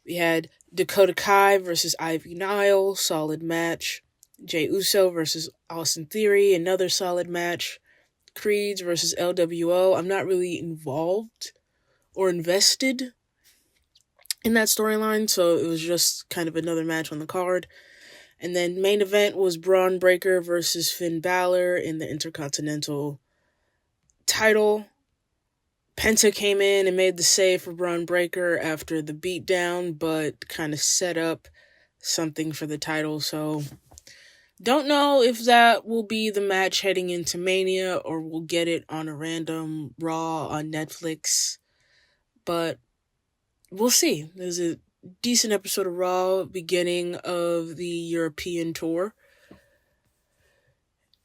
We had Dakota Kai versus Ivy Nile, solid match. Jey Uso versus Austin Theory, another solid match. Creeds versus LWO. I'm not really involved or invested in that storyline, so it was just kind of another match on the card. And then main event was Braun Breaker versus Finn Balor in the Intercontinental title. Penta came in and made the save for Braun Breaker after the beatdown, but kind of set up something for the title, so don't know if that will be the match heading into Mania or we'll get it on a random Raw on Netflix. But we'll see. There's a decent episode of Raw beginning of the European tour.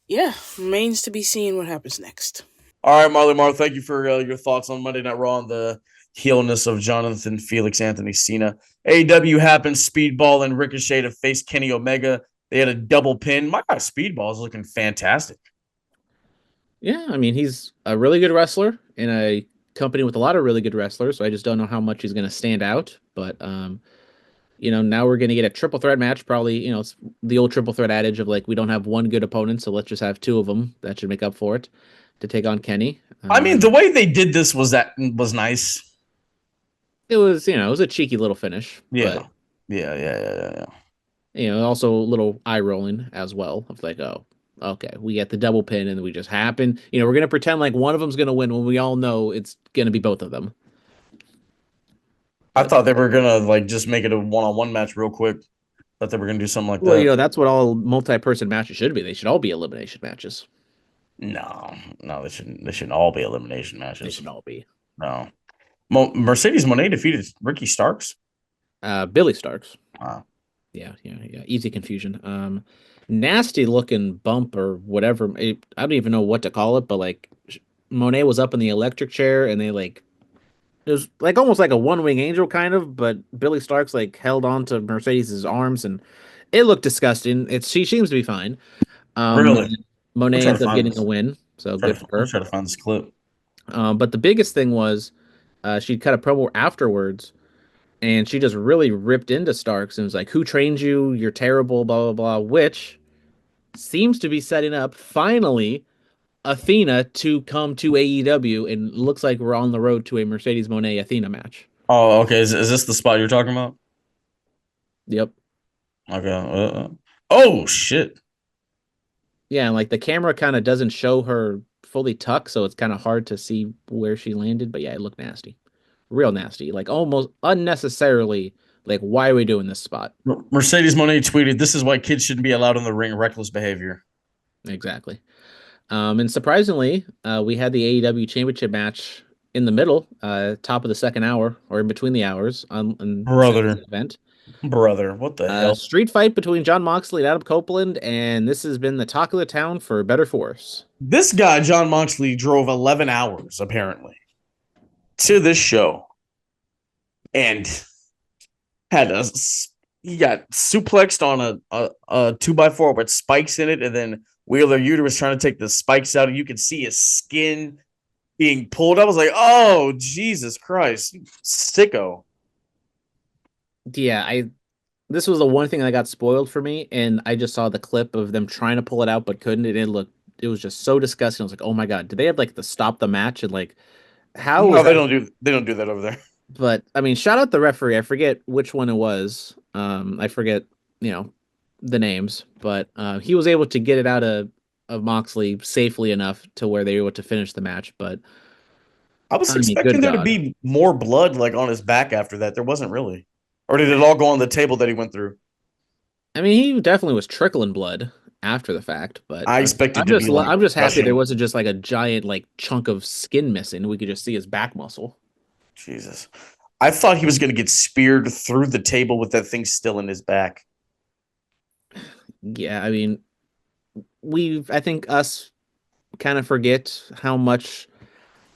Yeah, remains to be seen what happens next. All right, Marley Mar, thank you for your thoughts on Monday Night Raw and the heelness of Jonathan Felix Anthony Cena. AEW happened, Speedball and Ricochet to face Kenny Omega. They had a double pin. My guy Speedball is looking fantastic. Yeah, I mean, he's a really good wrestler in a company with a lot of really good wrestlers, so I just don't know how much he's going to stand out. But, now we're going to get a triple threat match. Probably, it's the old triple threat adage of like, we don't have one good opponent, so let's just have two of them. That should make up for it to take on Kenny. I mean, the way they did this was nice. It was, it was a cheeky little finish. Yeah. But, Yeah. Also a little eye rolling as well of like, oh, okay, we get the double pin and we just happen. We're going to pretend like one of them's going to win when we all know it's going to be both of them. I thought they were going to like just make it a one-on-one match real quick. Thought they were going to do something like that. Well, that's what all multi-person matches should be. They should all be elimination matches. No, they shouldn't all be elimination matches. They should all be. No. Mercedes Moné defeated Ricky Starks. Billy Starks. Wow. Yeah. Easy confusion. Nasty looking bump or whatever. I don't even know what to call it, but like Monet was up in the electric chair and they like, it was like almost like a one-wing angel kind of, but Billy Starks like held on to Mercedes's arms and it looked disgusting. She seems to be fine. Really? Monet ends up getting a win, so good for her. I'm trying to find this clip. But the biggest thing was she cut a promo afterwards, and she just really ripped into Starks and was like, "Who trained you? You're terrible." Blah blah blah. Which seems to be setting up finally Athena to come to AEW, and looks like we're on the road to a Mercedes Moné Athena match. Oh, okay. Is this the spot you're talking about? Yep. Okay. Oh shit. Yeah, and like the camera kind of doesn't show her fully tucked, so it's kind of hard to see where she landed. But yeah, it looked nasty, real nasty, like almost unnecessarily. Like, why are we doing this spot? Mercedes Moné tweeted, "This is why kids shouldn't be allowed in the ring. Reckless behavior." Exactly. And surprisingly, we had the AEW Championship match in the middle, top of the second hour, or in between the hours on Brother. event. Brother, what the hell? Street fight between Jon Moxley and Adam Copeland, and this has been the talk of the town for better for us. This guy, Jon Moxley, drove 11 hours, apparently, to this show. And he got suplexed on a 2x4 with spikes in it, and then Wheeler Yuta was trying to take the spikes out, and you could see his skin being pulled. I was like, oh, Jesus Christ, sicko. Yeah, this was the one thing that got spoiled for me, and I just saw the clip of them trying to pull it out but couldn't, and it was just so disgusting. I was like, oh my God, did they have like to stop the match and like how was No, that? they don't do that over there. But I mean, shout out the referee. I forget which one it was. I forget, you know, the names, but he was able to get it out of Moxley safely enough to where they were able to finish the match. But I was I mean, good expecting there to God. be more blood like on his back after that. There wasn't really. Or did it all go on the table that he went through? I mean, he definitely was trickling blood after the fact, but I expected to be like I'm just happy there gushing. wasn't just like a giant like chunk of skin missing. We could just see his back muscle. Jesus. I thought he was going to get speared through the table with that thing still in his back. Yeah, I mean, I think us kind of forget how much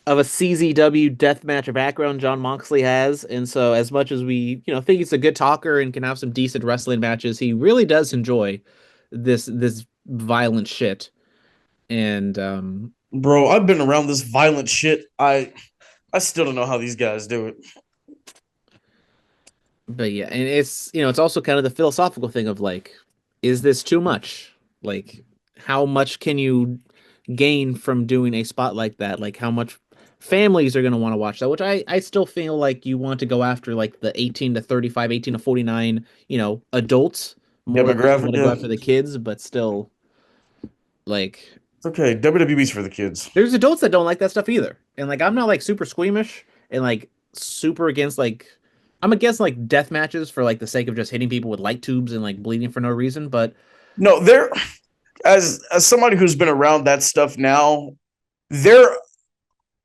of a CZW deathmatch background John Moxley has, and so as much as we, think he's a good talker and can have some decent wrestling matches, he really does enjoy this violent shit. And Bro, I've been around this violent shit. I still don't know how these guys do it. but yeah, and it's also kind of the philosophical thing of like, is this too much? Like, how much can you gain from doing a spot like that? Like, how much families are going to want to watch that? Which I still feel like you want to go after like the 18 to 35, 18 to 49, adults more than you Demographic, want to go yeah. after the kids, but still, like, It's okay. WWE's for the kids. there's adults that don't like that stuff either. And like, I'm not like super squeamish and like super against like, I'm against like death matches for like the sake of just hitting people with light tubes and like bleeding for no reason. But No, they're as somebody who's been around that stuff now, they're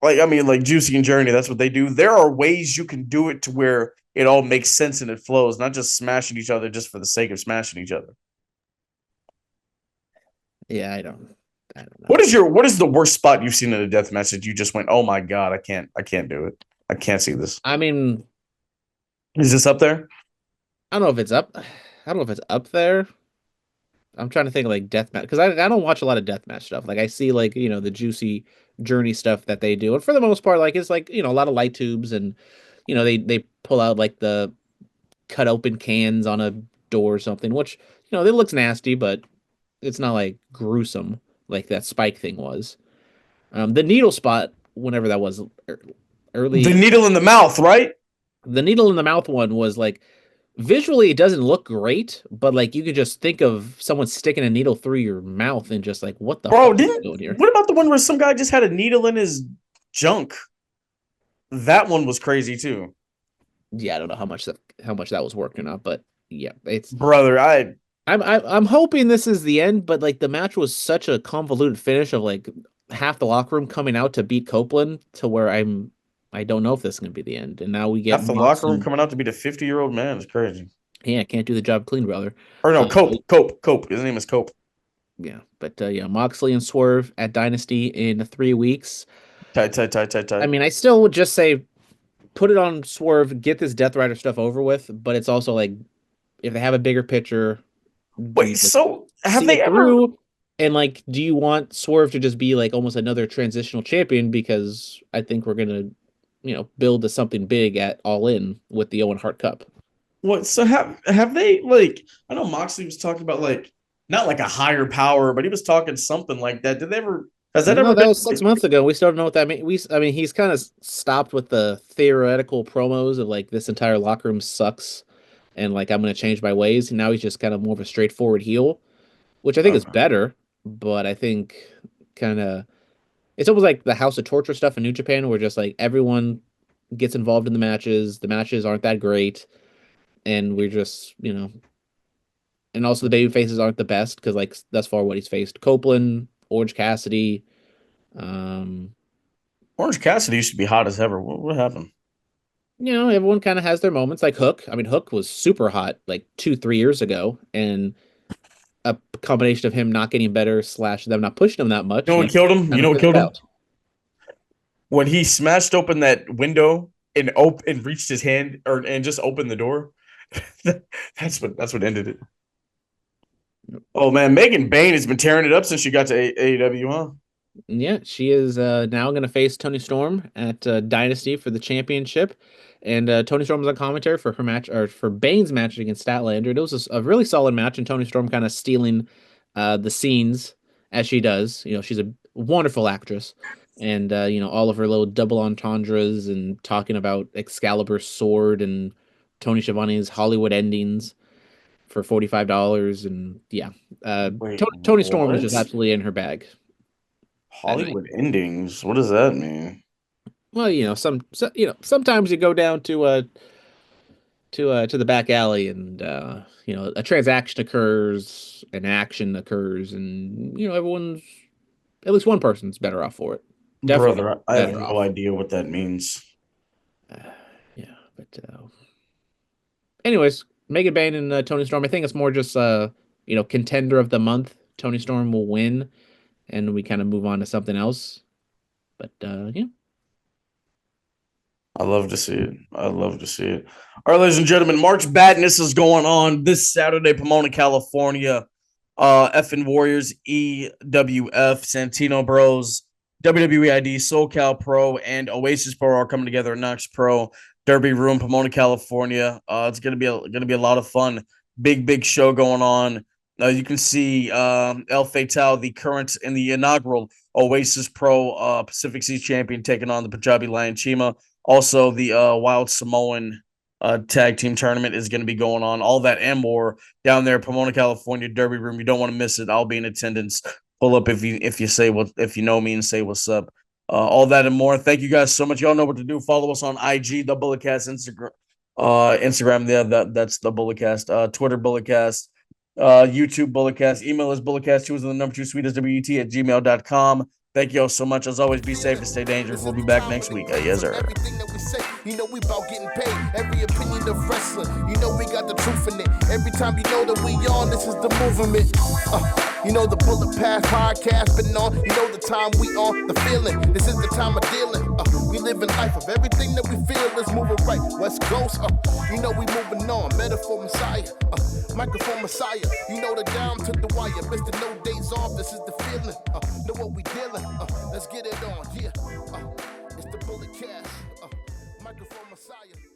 like I mean, like Juicy and Journey, that's what they do. There are ways you can do it to where it all makes sense and it flows, not just smashing each other just for the sake of smashing each other. yeah, I don't know. What is the worst spot you've seen in a death match that you just went, oh my god, I can't do it. I can't see this. I mean, Is this up there? I don't know if it's up. I don't know if it's up there. I'm trying to think of like deathmatch because I don't watch a lot of deathmatch stuff. Like I see like the juicy journey stuff that they do, and for the most part, like it's like a lot of light tubes and they pull out like the cut open cans on a door or something, which it looks nasty, but it's not like gruesome like that spike thing was. The needle spot, whenever that was The early, needle in the mouth, right? the needle in the mouth one was like visually it doesn't look great, but like you could just think of someone sticking a needle through your mouth and just like what the fuck Bro, are you didn't doing here? what about the one where some guy just had a needle in his junk? That one was crazy too. Yeah, I don't know how much that was worked or not, but yeah, it's Brother, I I'm hoping this is the end, but like the match was such a convoluted finish of like half the locker room coming out to beat Copeland to where I don't know if this is gonna be the end. And now we get half the locker room Moxley. coming out to be the 50-year-old man is crazy. Yeah, can't do the job clean, brother. Or no, But Cope. His name is Cope. yeah, but yeah, Moxley and Swerve at Dynasty in 3 weeks. I Tight. mean, I still would just say put it on Swerve, get this Death Rider stuff over with, but it's also like if they have a bigger picture, do you Wait, just so have see they it ever through? And like, do you want Swerve to just be like almost another transitional champion? Because I think we're gonna, build to something big at All In with the Owen Hart Cup. what so have they like I know Moxley was talking about like not like a higher power, but he was talking something like that. Did they ever has that No, ever that been was 6 months ago. We still don't know what that means. I mean, he's kind of stopped with the theoretical promos of like this entire locker room sucks, and like I'm gonna change my ways. And now he's just kind of more of a straightforward heel, which I think is okay. better. But I think kind of it's almost like the House of Torture stuff in New Japan, where just like everyone gets involved in the matches. The matches aren't that great, and we're just and also the baby faces aren't the best because like thus far what he's faced: Copeland, Orange Cassidy. Um, Orange Cassidy used to be hot as ever. What happened? everyone kind of has their moments. Like Hook. I mean, Hook was super hot like 2, 3 years ago, and a combination of him not getting better slash them not pushing him that You much, know what killed him? You kind know of what fizzled killed him? out. When he smashed open that window and reached his hand and just opened the door. That's what ended it. Oh man, Megan Bain has been tearing it up since she got to AEW, huh? Yeah, she is now going to face Tony Storm at Dynasty for the championship, and Tony Storm was on commentary for her match or for Bane's match against Statlander. It was a really solid match, and Tony Storm kind of stealing the scenes as she does. She's a wonderful actress, and all of her little double entendres and talking about Excalibur's sword and Tony Schiavone's Hollywood endings for $45, and yeah, Wait, Tony Storm is what? just absolutely in her bag that night. Hollywood endings? What does that mean? Well, sometimes you go down to the back alley and a transaction occurs, an action occurs, and everyone's at least one person's better off for it. Definitely Brother, I have better no off. idea what that means. Yeah, but anyways, Megan Bayne and Tony Storm. I think it's more just contender of the month. Tony Storm will win, and we kind of move on to something else. But yeah. I love to see it. I love to see it. All right, ladies and gentlemen, March Madness is going on this Saturday, Pomona, California. Effing Warriors, EWF, Santino Bros, WWE ID, SoCal Pro, and Oasis Pro are coming together at Knox Pro Derby Room, Pomona, California. It's gonna be a lot of fun. Big show going on. You can see El Fatal, the current and the inaugural Oasis Pro Pacific Seas champion, taking on the Punjabi Lion Chima. Also, the Wild Samoan tag team tournament is going to be going on. All that and more down there, Pomona, California, Derby Room. You don't want to miss it. I'll be in attendance. Pull up if you know me and say what's up. All that and more. Thank you guys so much. Y'all know what to do. Follow us on IG, the Bulletcast, Instagram. Yeah, that's the Bulletcast. Twitter Bulletcast. YouTube Bulletcast. Email is bulletcast2 the number 2 sweet as WET at gmail.com. Thank you all so much. As always, be safe and stay dangerous. We'll be back next week. Yes, sir. Everything that we say, we about getting paid. Every opinion of wrestling, we got the truth in it. Every time that we on, this is the movement. The Bullet Pass podcast been on. The time we on, the feeling. This is the time of dealing. We living life of everything that we feel is moving right. West Coast, we moving on. Metaphor Messiah, microphone Messiah. The down to the wire. Mr. No Days Off, this is the feeling. Know what we dealing. Let's get it on, yeah. It's the Bullet Cast, microphone Messiah.